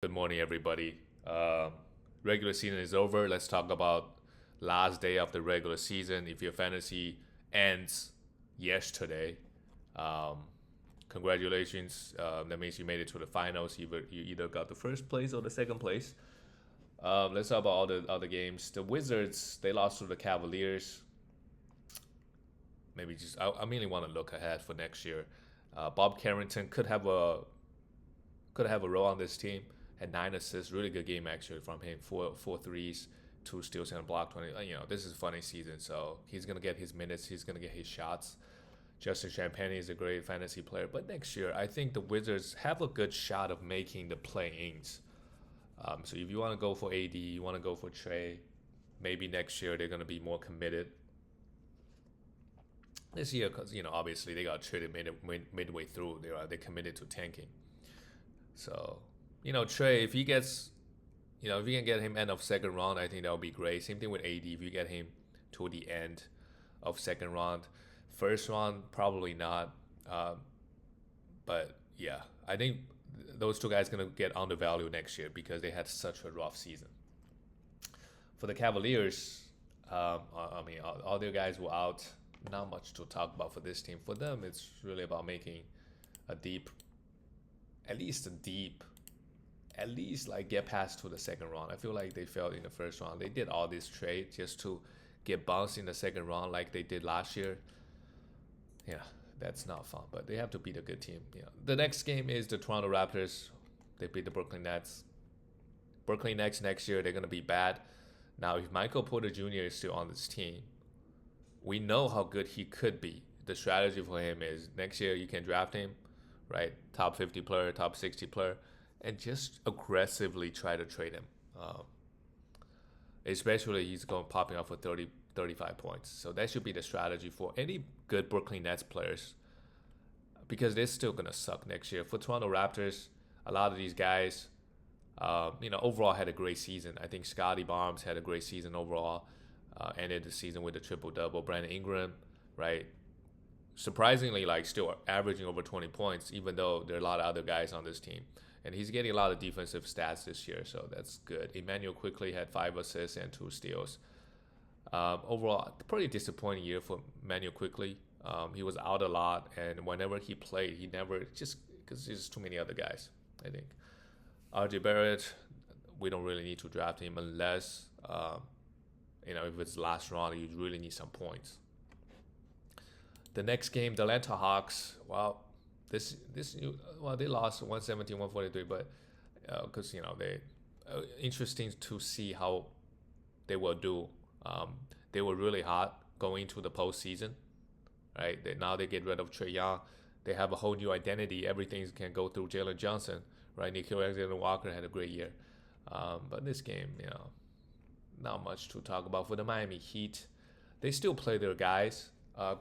Good morning, everybody. Regular season is over. Let's talk about last day of the regular season. If your fantasy ends yesterday, um, congratulations. That means you made it to the finals. You either got the first place or the second place. Let's talk about all the other games. The Wizards they lost to the Cavaliers. Maybe just I mainly want to look ahead for next year. Bob Carrington could have a role on this team. Had 9 assists, really good game actually from him. Four threes, 2 steals and a block. 20. This is a funny season, so he's gonna get his minutes. He's gonna get his shots. Justin Champagne is a great fantasy player, but next year I think the Wizards have a good shot of making the play-ins. So if you want to go for AD, you want to go for Trey, maybe next year they're gonna be more committed. This year, because obviously they got traded midway through. They committed to tanking. So, Trey, if you can get him end of second round, I think that would be great. Same thing with AD. If you get him to the end of second round, first round probably not. But yeah, I think those two guys gonna get undervalued next year because they had such a rough season. For the Cavaliers, all their guys were out. Not much to talk about for this team. For them, it's really about making a deep, at least a deep at least like get past to the second round. I feel like they failed in the first round. They did all this trade just to get bounced in the second round like they did last year. Yeah, that's not fun. But they have to beat a good team. Yeah. The next game is the Toronto Raptors. They beat the Brooklyn Nets. Brooklyn Nets next year they're gonna be bad. Now if Michael Porter Jr. is still on this team, we know how good he could be. The strategy for him is next year you can draft him, right? Top 50 player, top 60 player, and just aggressively try to trade him. Especially he's going popping up for 30, 35 points. So that should be the strategy for any good Brooklyn Nets players because they're still going to suck next year. For Toronto Raptors, a lot of these guys, overall had a great season. I think Scotty Barnes had a great season overall. Ended the season with a triple double. Brandon Ingram, right? Surprisingly, like still averaging over 20 points, even though there are a lot of other guys on this team. And he's getting a lot of defensive stats this year, so that's good. Emmanuel quickly had 5 assists and 2 steals. Overall, pretty disappointing year for Emmanuel quickly. He was out a lot, and whenever he played, he never just because there's too many other guys. I think RJ Barrett, we don't really need to draft him unless if it's last round, you really need some points. The next game, the Atlanta Hawks. Well, they lost 117, 143, but because they interesting to see how they will do. They were really hot going into the postseason, right? Now they get rid of Trey Young. They have a whole new identity. Everything can go through Jalen Johnson, right? Nikhil Alexander-Walker had a great year, but this game, not much to talk about. For the Miami Heat, they still play their guys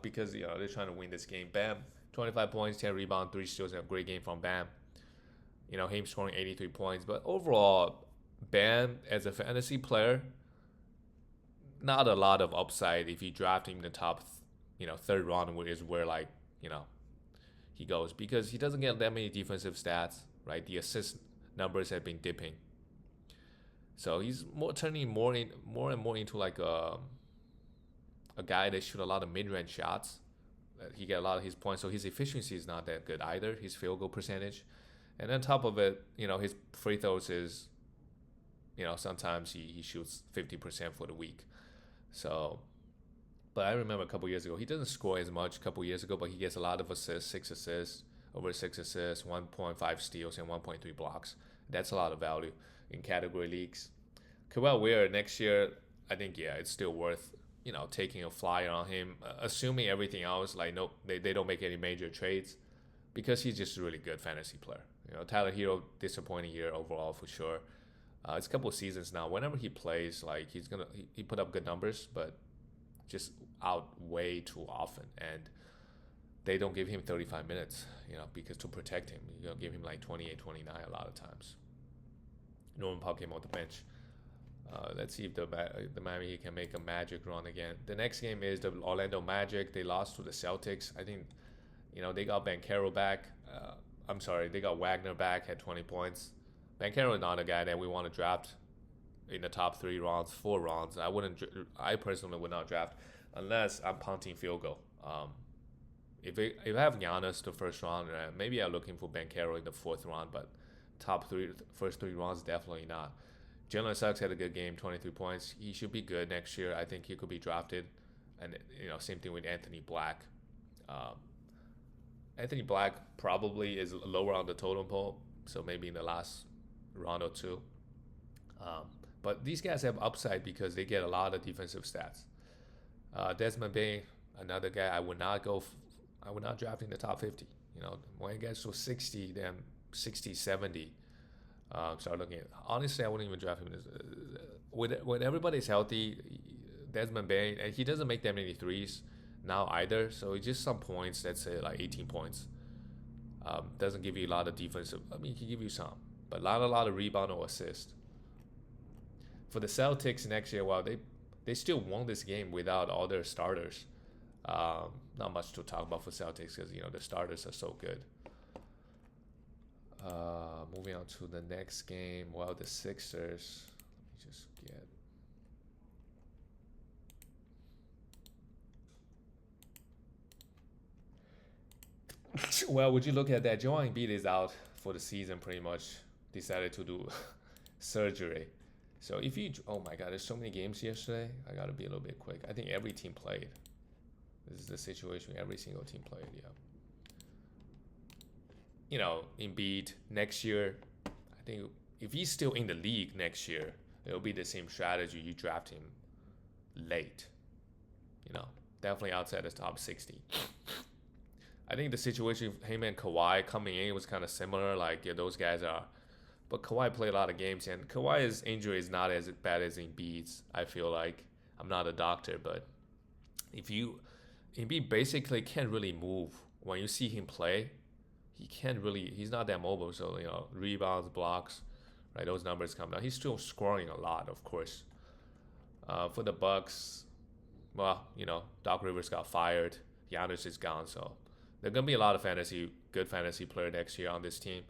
because they're trying to win this game. Bam, 25 points, 10 rebounds, 3 steals, and a great game from Bam. Him scoring 83 points. But overall, Bam as a fantasy player, not a lot of upside if you draft him in the top, third round, is where he goes because he doesn't get that many defensive stats, right? The assist numbers have been dipping. So he's turning more and more into like a guy that shoot a lot of mid-range shots. He get a lot of his points, so his efficiency is not that good either. His field goal percentage, and on top of it, his free throws is, sometimes he shoots 50% for the week. So, but I remember a couple years ago, he doesn't score as much a couple years ago, but he gets a lot of assists, 6 assists, over 6 assists, 1.5 steals, and 1.3 blocks. That's a lot of value in category leagues. Kawhi Leonard next year, I think it's still worth taking a flyer on him, assuming everything else no, they don't make any major trades because he's just a really good fantasy player. Tyler Hero disappointing year overall for sure. It's a couple of seasons now. Whenever he plays, he put up good numbers, but just out way too often, and they don't give him 35 minutes, because to protect him, give him like 28, 29 a lot of times. Norman Powell came off the bench. Let's see if the Miami Heat can make a magic run again. The next game is the Orlando Magic. They lost to the Celtics. I think, they got Bankero back. I'm sorry, they got Wagner back at 20 points. Banchero is not a guy that we want to draft in the top 3 rounds, 4 rounds. I personally would not draft unless I'm punting field goal. If I have Giannis the first round, maybe I'm looking for Banchero in the fourth round, but first 3 rounds, definitely not. Jalen Suggs had a good game, 23 points. He should be good next year. I think he could be drafted. And same thing with Anthony Black. Um, Anthony Black probably is lower on the totem pole, so maybe in the last round or two. Um, but these guys have upside because they get a lot of defensive stats. Desmond Bain, another guy I would not draft in the top 50. When it gets to 60, then 60, 70, start looking at. Honestly, I wouldn't even draft him. When everybody's healthy, Desmond Bain, and he doesn't make that many threes now either. So it's just some points. Let's say like 18 points. Doesn't give you a lot of defensive. I mean, he give you some, but not a lot of rebound or assist. For the Celtics next year, well, they still won this game without all their starters. Not much to talk about for Celtics because the starters are so good. Moving on to the next game. Well, the Sixers. Let me just get. Well, would you look at that? Joel Embiid is out for the season. Pretty much decided to do surgery. So oh my God, there's so many games yesterday. I gotta be a little bit quick. I think every team played. This is the situation. Every single team played. Yeah. Embiid next year. I think if he's still in the league next year, it'll be the same strategy. You draft him late. Definitely outside the top 60. I think the situation of him and Kawhi coming in was kind of similar. Like, yeah, those guys are. But Kawhi played a lot of games, and Kawhi's injury is not as bad as Embiid's. I feel like I'm not a doctor, but Embiid basically can't really move. When you see him play, he's not that mobile. So, rebounds, blocks, right? Those numbers come down. He's still scoring a lot, of course. For the Bucks, well, Doc Rivers got fired. Giannis is gone, so there's gonna be a lot of good fantasy player next year on this team.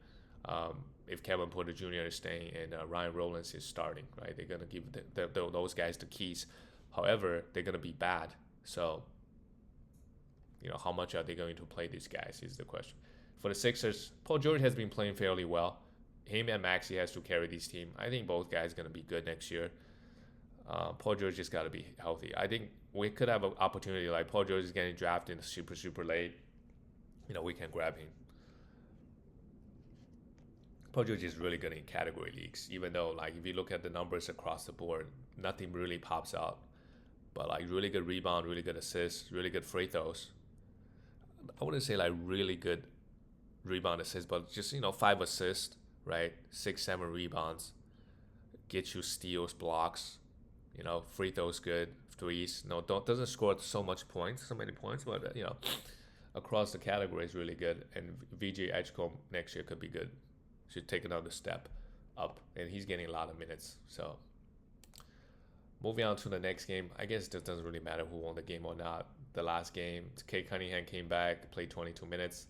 If Kevin Porter Jr. is staying and Ryan Rollins is starting, right? They're gonna give those guys the keys. However, they're gonna be bad. So, how much are they going to play these guys is the question. For the Sixers, Paul George has been playing fairly well. Him and Maxey has to carry this team. I think both guys gonna be good next year. Paul George just got to be healthy. I think we could have an opportunity like Paul George is getting drafted super late. We can grab him. Paul George is really good in category leagues, even though like if you look at the numbers across the board, nothing really pops out. But like really good rebound, really good assists, really good free throws. I wouldn't say like really good rebound assists, but just 5 assists, right? 6, 7 rebounds, get you steals, blocks. Free throws good, threes. Doesn't score so many points, but across the category is really good. And VJ Edgecombe next year could be good. Should take another step up, and he's getting a lot of minutes. So moving on to the next game, I guess it doesn't really matter who won the game or not. The last game, Kate Cunningham came back, played 22 minutes,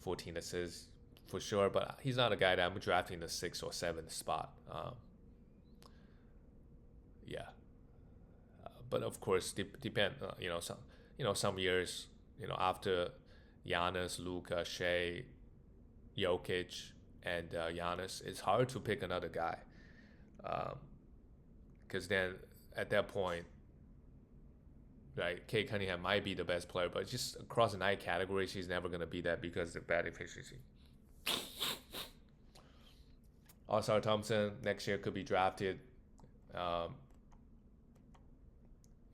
14 assists for sure, but he's not a guy that I'm drafting the 6th or 7th spot. Yeah. But of course, depend. Some years, after Giannis, Luka, Shea, Jokic, and Giannis, it's hard to pick another guy. Because then at that point, right, Kate Cunningham might be the best player, but just across the 9 categories, he's never gonna be that because of bad efficiency. Ausar Thompson next year could be drafted.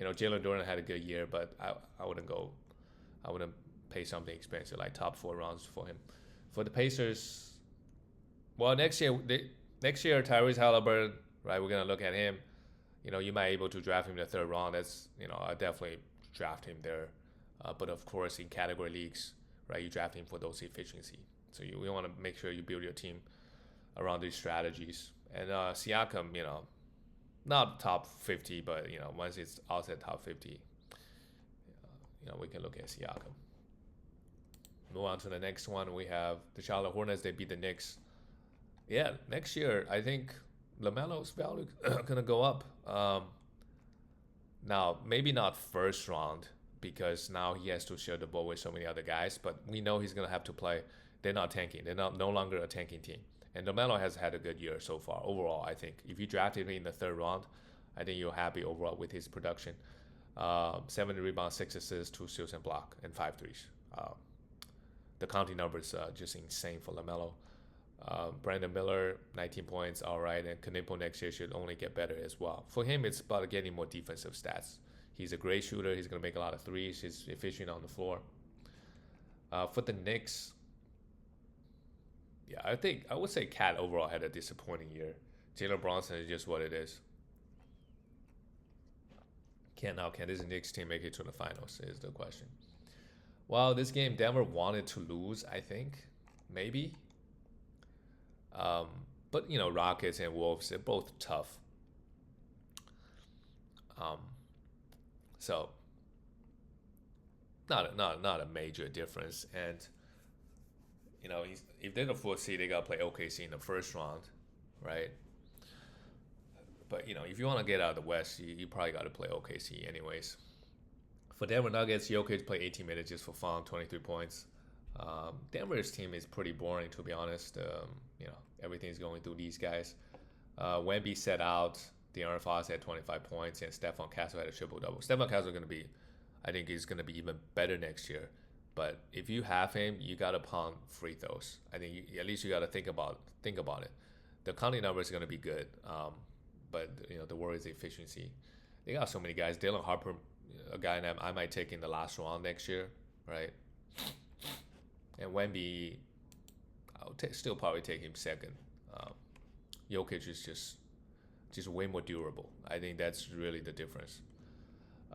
Jalen Duren had a good year, but I wouldn't pay something expensive like top 4 rounds for him. For the Pacers, well, next year Tyrese Halliburton, right? We're gonna look at him. You might be able to draft him in the 3rd round. That's I definitely draft him there. But of course, in category leagues, right, you draft him for those efficiency. So you want to make sure you build your team around these strategies. And Siakam, not top 50, but once it's outside top 50, we can look at Siakam. Move on to the next one. We have the Charlotte Hornets. They beat the Knicks Yeah, next year I think Lamelo's value gonna go up. Now maybe not first round because now he has to share the ball with so many other guys, but we know he's gonna have to play. They're not tanking. They're not no longer a tanking team. And Lamelo has had a good year so far overall. I think if you drafted him in the third round, I think you're happy overall with his production. 7 rebounds, 6 assists, 2 steals and block, and 5 threes. The counting numbers are just insane for Lamelo. Brandon Miller, 19 points, all right, and Kanipo next year should only get better as well. For him, it's about getting more defensive stats. He's a great shooter. He's gonna make a lot of threes. He's efficient on the floor. For the Knicks, yeah, I think I would say Cat overall had a disappointing year. Jalen Bronson is just what it is. Can this Knicks team make it to the finals? Is the question. Well, this game Denver wanted to lose. I think maybe. Um, but Rockets and Wolves, they're both tough. Um, so not a major difference. And if they're the fourth seed, they gotta play OKC in the first round, right? But if you want to get out of the West, you probably got to play OKC anyways. For Denver Nuggets, Jokic played 18 minutes just for fun, 23 points. Denver's team is pretty boring to be honest. Everything's going through these guys. Wemby set out. De'Aaron Fox had 25 points, and Stephon Castle had a triple double. Stephon Castle going to be, I think he's going to be even better next year. But if you have him, you got to pound free throws. I think at least you got to think about it. The counting number is going to be good, but the worry is the efficiency. They got so many guys. Dylan Harper, a guy that I might take in the last round next year, right? And Wemby, still probably take him second. Um, Jokic is just way more durable. I think that's really the difference.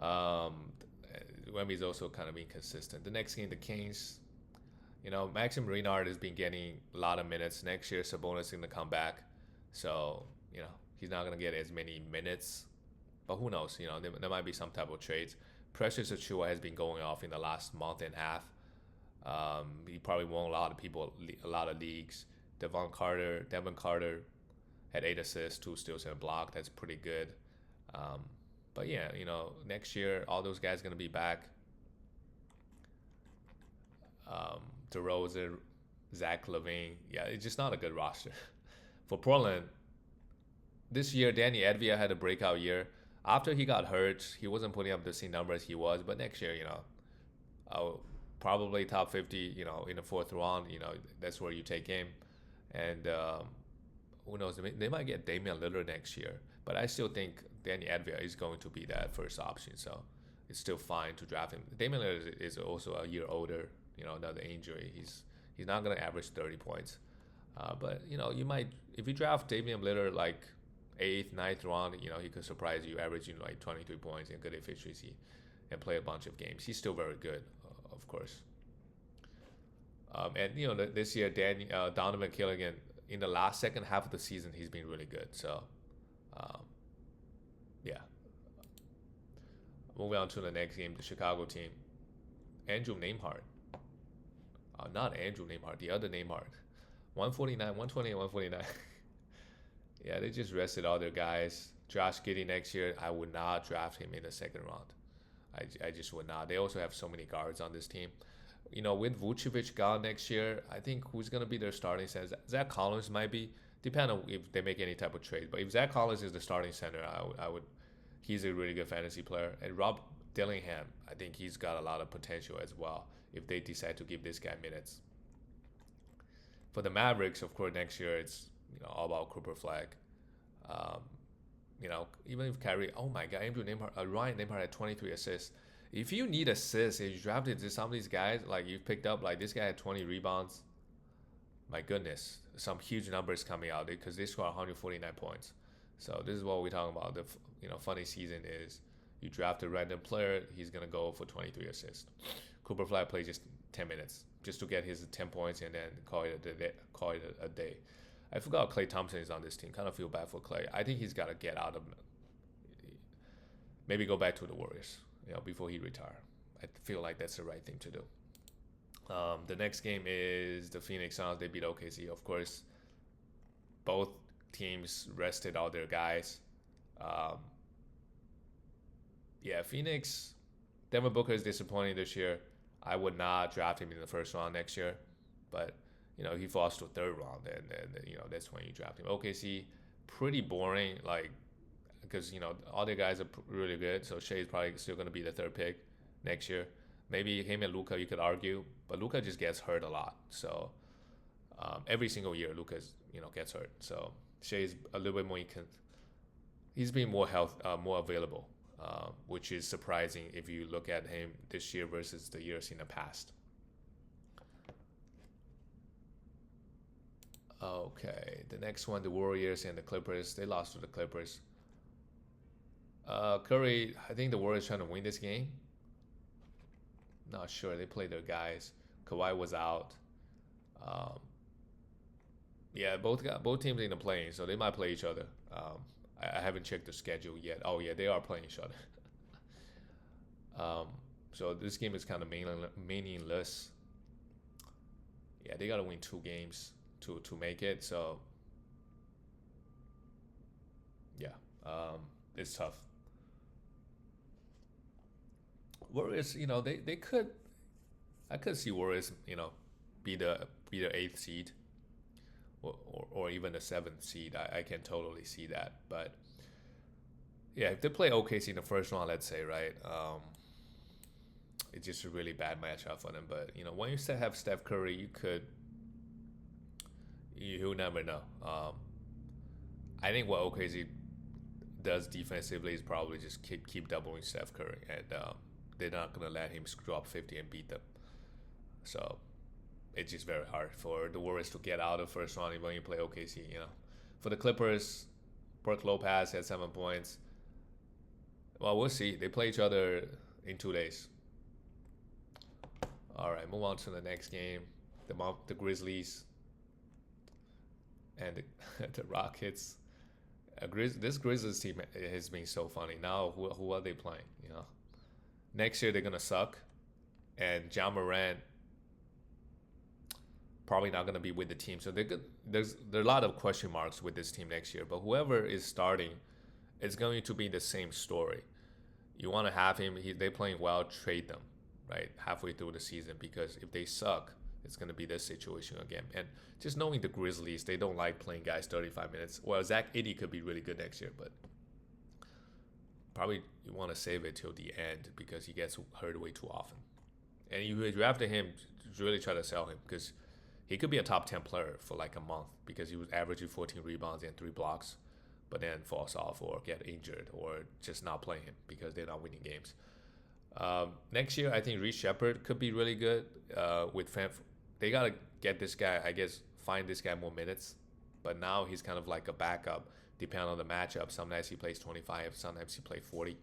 Um, Wemby is also kind of inconsistent. The next game, the Kings, Maxim Renard has been getting a lot of minutes. Next year, Sabonis is going to come back. So, he's not going to get as many minutes. But who knows? There might be some type of trades. Precious Achua has been going off in the last month and a half. He probably won a lot of leagues. Devin Carter had 8 assists, 2 steals, and a block. That's pretty good. But yeah, next year all those guys gonna be back. DeRozan, Zach LaVine. Yeah, it's just not a good roster. For Portland, this year Danny Advia had a breakout year. After he got hurt, he wasn't putting up the same numbers he was. But next year, probably top 50. In the fourth round, that's where you take him. And who knows? They might get Damian Lillard next year. But I still think Danny Advia is going to be that first option. So it's still fine to draft him. Damian Lillard is also a year older. Another injury. He's not going to average 30 points. But you might, if you draft Damian Lillard like 8th, 9th round, he could surprise you, averaging like 23 points and good efficiency, and play a bunch of games. He's still very good, of course. And this year, Donovan Killigan, in the last second half of the season, he's been really good. So, um, yeah. Moving on to the next game, the Chicago team. Andrew Nembhard. Not Andrew Nembhard, the other Nembhard. 149, 120, 149. Yeah, they just rested all their guys. Josh Giddey next year, I would not draft him in the second round. I just would not. They also have so many guards on this team. With Vucevic gone next year, I think who's going to be their starting center? Zach Collins might be, depending on if they make any type of trade. But if Zach Collins is the starting center, I would. He's a really good fantasy player. And Rob Dillingham, I think he's got a lot of potential as well if they decide to give this guy minutes. For the Mavericks, of course, next year it's all about Cooper Flag. Um, even if Kyrie, oh my God, Ryan Nembhard had 23 assists. If you need assists, if you drafted some of these guys, like you picked up, like this guy had 20 rebounds. My goodness, some huge numbers coming out because they scored 149 points. So this is what we're talking about. The funny season is you draft a random player, he's gonna go for 23 assists. Cooper Flag plays just 10 minutes just to get his 10 points and then call it a day. I forgot Klay Thompson is on this team. Kind of feel bad for Klay. I think he's got to get out of, maybe go back to the Warriors, before he retire. I feel like that's the right thing to do. The next game is the Phoenix Suns. They beat OKC, of course. both teams rested all their guys. Um, yeah, Phoenix, Devin Booker is disappointing this year. I would not draft him in the first round next year, but he falls to third round, and that's when you draft him. OKC, pretty boring, like because all the guys are really good. So Shea is probably still going to be the third pick next year. Maybe him and Luka you could argue, but Luka just gets hurt a lot. So every single year Luka's gets hurt. So Shea's a little bit more he's been more available, which is surprising if you look at him this year versus the years in the past. Okay, the next one, the Warriors and the Clippers. They lost to the Clippers. Curry, I think the Warriors trying to win this game. Not sure. They played their guys. Kawhi was out. Um, yeah, both teams in the playing, so they might play each other. I haven't checked the schedule yet. Oh yeah, they are playing each other. um, so this game is kind of meaningless. Yeah, they gotta win two games to make it. So yeah, it's tough. Warriors, they could. I could see Warriors, be the eighth seed, or even the seventh seed. I can totally see that. But yeah, if they play OKC in the first round, let's say, right, it's just a really bad matchup for them. But when you have Steph Curry, you never know. I think what OKC does defensively is probably just keep doubling Steph Curry, and they're not gonna let him drop 50 and beat them. So it's just very hard for the Warriors to get out of first round when you play OKC. For the Clippers, Brook Lopez had 7 points. Well, we'll see. They play each other in 2 days. All right, move on to the next game. The Grizzlies and the Rockets. This Grizzlies team has been so funny. Now, who are they playing? Next year they're gonna suck, and Ja Morant probably not gonna be with the team. So there are a lot of question marks with this team next year. But whoever is starting, it's going to be the same story. You want to have him. They're playing well. Trade them, right, halfway through the season, because if they suck, it's going to be this situation again. And just knowing the Grizzlies, they don't like playing guys 35 minutes. Well, Zach Edey could be really good next year, but probably you want to save it till the end because he gets hurt way too often. And you drafted him to really try to sell him because he could be a top 10 player for like a month because he was averaging 14 rebounds and 3 blocks, but then falls off or get injured or just not playing him because they're not winning games. Next year, I think Reece Shepherd could be really good with they got to get this guy, I guess, find this guy more minutes. But now he's kind of like a backup, depending on the matchup. Some nights he plays 25, sometimes he plays 40.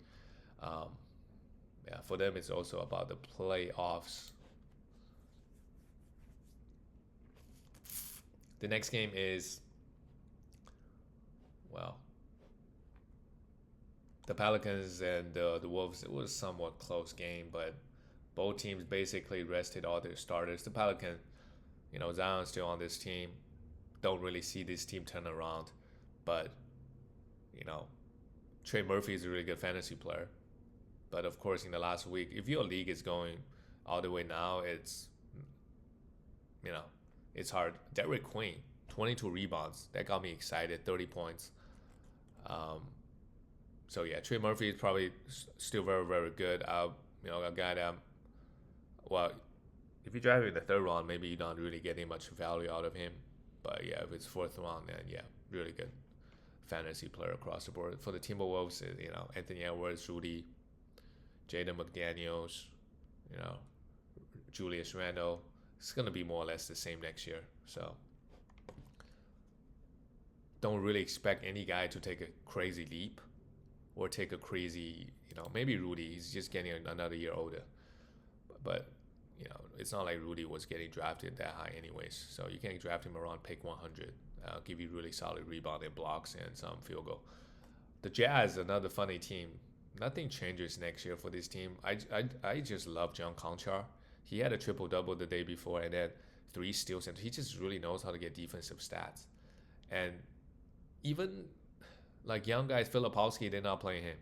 Yeah, for them, it's also about the playoffs. The next game is, well, the Pelicans and the Wolves. It was a somewhat close game, but both teams basically rested all their starters. The Pelicans, Zion's still on this team. Don't really see this team turn around, but Trey Murphy is a really good fantasy player. But of course, in the last week, if your league is going all the way now, it's hard. Derek Queen, 22 rebounds. That got me excited. 30 points. So yeah, Trey Murphy is probably still very, very good. A guy that, well, if you drive in the third round, maybe you're not really getting much value out of him. But yeah, if it's fourth round, then yeah, really good fantasy player across the board. For the Timberwolves, Anthony Edwards, Rudy, Jaden McDaniels, Julius Randle. It's going to be more or less the same next year. So don't really expect any guy to take a crazy leap or take a crazy, maybe Rudy. He's just getting another year older. But it's not like Rudy was getting drafted that high anyways. So you can draft him around pick 100. Give you really solid rebound and blocks and some field goal. The Jazz, another funny team. Nothing changes next year for this team. I just love John Conchar. He had a triple-double the day before and then 3 steals, and he just really knows how to get defensive stats. And even like young guys, Filipowski, they're not playing him.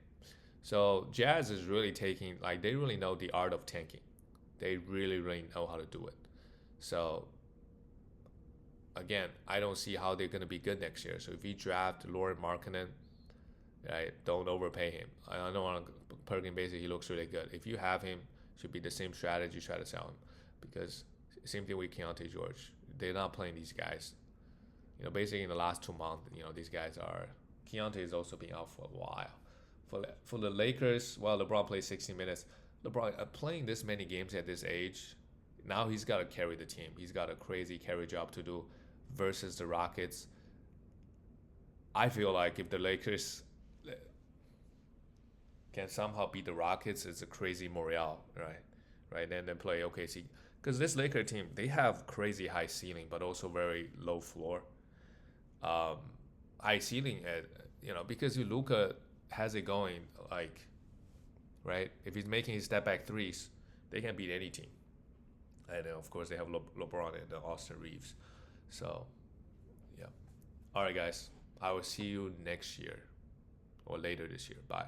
So Jazz is really taking, like, they really know the art of tanking. They really, really know how to do it. So again, I don't see how they're gonna be good next year. So if you draft Lauren Markkinen, right, don't overpay him. I know on a per game basis he looks really good. If you have him, should be the same strategy. Try to sell him, because same thing with Keontae George. They're not playing these guys. Basically in the last 2 months, these guys are. Keontae is also been out for a while. For the Lakers, well, LeBron plays 60 minutes. LeBron playing this many games at this age, now he's got to carry the team. He's got a crazy carry job to do versus the Rockets. I feel like if the Lakers can somehow beat the Rockets, it's a crazy morale, right? Right, and then play OKC. Because this Laker team, they have crazy high ceiling, but also very low floor. Um, High ceiling, because Luka has it going, like, right? If he's making his step back threes, they can beat any team. And then, of course, they have LeBron and Austin Reeves. So, yeah. All right, guys. I will see you next year or later this year. Bye.